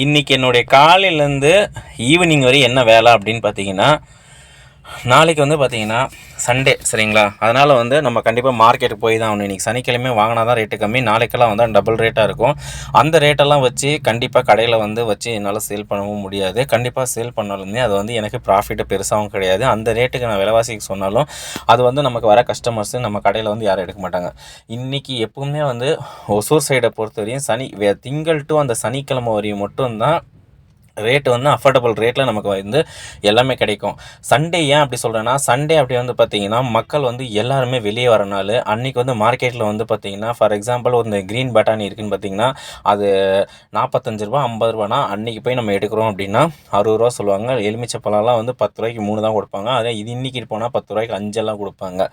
இன்றைக்கி என்னுடைய காலையிலேருந்து ஈவினிங் வரை என்ன வேலை அப்படின்னு பார்த்தீங்கன்னா, நாளைக்கு வந்து பார்த்தீங்கன்னா சண்டே சரிங்களா. அதனால் வந்து நம்ம கண்டிப்பாக மார்க்கெட்டுக்கு போய் தான் ஆகணும். இன்றைக்கி சனிக்கிழமை வாங்கினா தான் ரேட்டு கம்மி, நாளைக்கெல்லாம் வந்து டபுள் ரேட்டாக இருக்கும். அந்த ரேட்டெல்லாம் வச்சு கண்டிப்பாக கடையில் வந்து வச்சு என்னால் சேல் பண்ணவும் முடியாது. கண்டிப்பாக சேல் பண்ணாலுமே அது வந்து எனக்கு ப்ராஃபிட்டு பெருசாகவும் கிடையாது. அந்த ரேட்டுக்கு நான் விலைவாசிக்கு சொன்னாலும் அது வந்து நமக்கு வர கஸ்டமர்ஸு நம்ம கடையில் வந்து யாரும் எடுக்க மாட்டாங்க. இன்றைக்கி எப்பவுமே வந்து ஒசூர் சைடை பொறுத்த வரையும் திங்கள் டு அந்த சனிக்கிழமை வரையும் மட்டும்தான் ரேட்டு வந்து அஃபோர்டபுள் ரேட்டில் நமக்கு வந்து எல்லாமே கிடைக்கும். சண்டே ஏன் அப்படி சொல்கிறேன்னா, சண்டே அப்படி வந்து பார்த்திங்கன்னா மக்கள் வந்து எல்லாருமே வெளியே வர நாள். அன்றைக்கி வந்து மார்க்கெட்டில் வந்து பார்த்திங்கன்னா, ஃபார் எக்ஸாம்பிள் ஒரு க்ரீன் பட்டாணி இருக்குதுன்னு பார்த்திங்கன்னா, அது ₹45 ₹50 அன்றைக்கி போய் நம்ம எடுக்கிறோம் அப்படின்னா ₹60 சொல்லுவாங்க. எலுமிச்சை பழம்லாம் வந்து ₹10 3 தான் கொடுப்பாங்க. அதே இது இன்றைக்கி போனால் ₹10 5 கொடுப்பாங்க.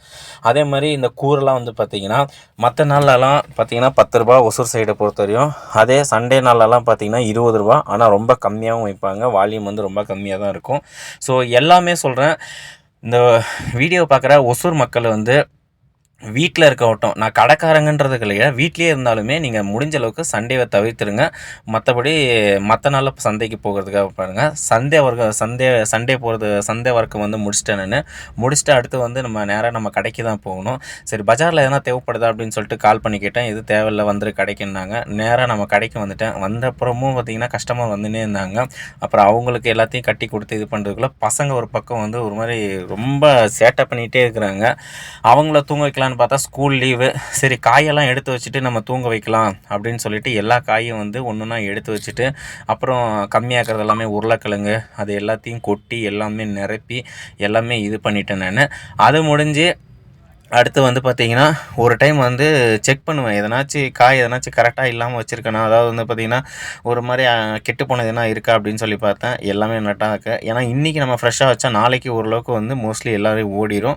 அதே மாதிரி இந்த கூரெல்லாம் வந்து பார்த்திங்கன்னா மற்ற நாள்லலாம் பார்த்திங்கன்னா ₹10 ஒசூர் சைடை பொறுத்தவரையும். அதே சண்டே நாள்லலாம் பார்த்திங்கன்னா ₹20. ஆனால் ரொம்ப கம்மியாக வைப்பாங்க. வால்யூம் வந்து ரொம்ப கம்மியாக தான் இருக்கும். ஸோ எல்லாமே சொல்கிறேன், இந்த வீடியோ பார்க்குற ஒசூர் மக்கள் வந்து வீட்டில் இருக்கட்டும், நான் கடைக்காரங்கன்றது இல்லையா, வீட்லேயே இருந்தாலுமே நீங்கள் முடிஞ்ச அளவுக்கு சண்டேவை தவிர்த்துருங்க. மற்றபடி மற்ற நாளில் சந்தைக்கு போகிறதுக்காக பாருங்கள். சண்டே போகிறது சண்டே ஒர்க்கு வந்து முடிச்சிட்டேன் நான். முடிச்சுட்டு அடுத்து வந்து நம்ம நேராக நம்ம கடைக்கு தான் போகணும். சரி பஜாரில் எதனா தேவைப்படுதா அப்படின்னு சொல்லிட்டு கால் பண்ணி கேட்டேன். எது தேவையில்லை வந்துரு கடைக்குன்னாங்க. நேராக நம்ம கடைக்கு வந்துட்டேன். வந்த அப்புறமும் பார்த்திங்கன்னா கஸ்டமர் வந்துன்னே இருந்தாங்க. அப்புறம் அவங்களுக்கு எல்லாத்தையும் கட்டி கொடுத்து இது பண்ணுறதுக்குள்ள பசங்க ஒரு பக்கம் வந்து ஒரு மாதிரி ரொம்ப சேட்டை பண்ணிகிட்டே இருக்கிறாங்க. அவங்கள தூங்க வைக்கலாம் பார்த்தா ஸ்கூல் லீவு. சரி காயெல்லாம் எடுத்து வச்சுட்டு நம்ம தூங்க வைக்கலாம் அப்படின்னு சொல்லிட்டு எல்லா காயும் வந்து ஒன்றுனா எடுத்து வச்சுட்டு, அப்புறம் கம்மியாக்குறது எல்லாமே உருளைக்கிழங்கு அது எல்லாத்தையும் கொட்டி எல்லாமே நிரப்பி எல்லாமே இது பண்ணிட்டேன் நான். அது முடிஞ்சு அடுத்து வந்து பார்த்திங்கன்னா ஒரு டைம் வந்து செக் பண்ணுவேன், காய் எதனாச்சும் கரெக்டாக இல்லாமல் வச்சுருக்கேனா, அதாவது வந்து பார்த்திங்கன்னா ஒரு மாதிரி கெட்டு போனது எதனா இருக்கா அப்படின்னு சொல்லி பார்த்தேன். எல்லாமே நட்டாக இருக்குது. ஏன்னா இன்றைக்கி நம்ம ஃப்ரெஷ்ஷாக வச்சா நாளைக்கு ஓரளவுக்கு வந்து மோஸ்ட்லி எல்லோரும் ஓடிடும்.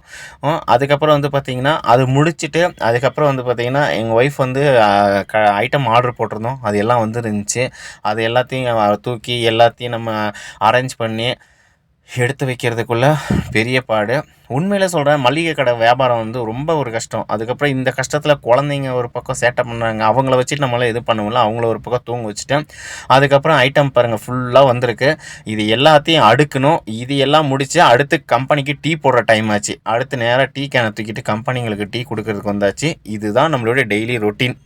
அதுக்கப்புறம் வந்து பார்த்திங்கன்னா அது முடிச்சுட்டு அதுக்கப்புறம் வந்து பார்த்திங்கன்னா எங்கள் ஒய்ஃப் வந்து ஐட்டம் ஆர்டர் போட்டிருந்தோம். அது எல்லாம் வந்துருந்துச்சு. அது எல்லாத்தையும் தூக்கி எல்லாத்தையும் நம்ம அரேஞ்ச் பண்ணி எடுத்து வைக்கிறதுக்குள்ளே பெரிய பாடு. உண்மையிலே சொல்கிறேன், மளிகை கடை வியாபாரம் வந்து ரொம்ப ஒரு கஷ்டம். அதுக்கப்புறம் இந்த கஷ்டத்தில் குழந்தைங்க ஒரு பக்கம் சேட்டை பண்ணுறாங்க. அவங்கள வச்சுட்டு நம்மளால் இது பண்ணுவோம்ல, அவங்கள ஒரு பக்கம் தூங்க வச்சுட்டேன். அதுக்கப்புறம் ஐட்டம் பாருங்கள் ஃபுல்லாக வந்திருக்கு. இது எல்லாத்தையும் அடுக்கணும். இது எல்லாம் முடித்து அடுத்து கம்பெனிக்கு டீ போடுற டைம் ஆச்சு. அடுத்து நேராக டீ கேனை தூக்கிட்டு கம்பெனிங்களுக்கு டீ கொடுக்கறதுக்கு வந்தாச்சு. இதுதான் நம்மளுடைய டெய்லி ரொட்டீன்.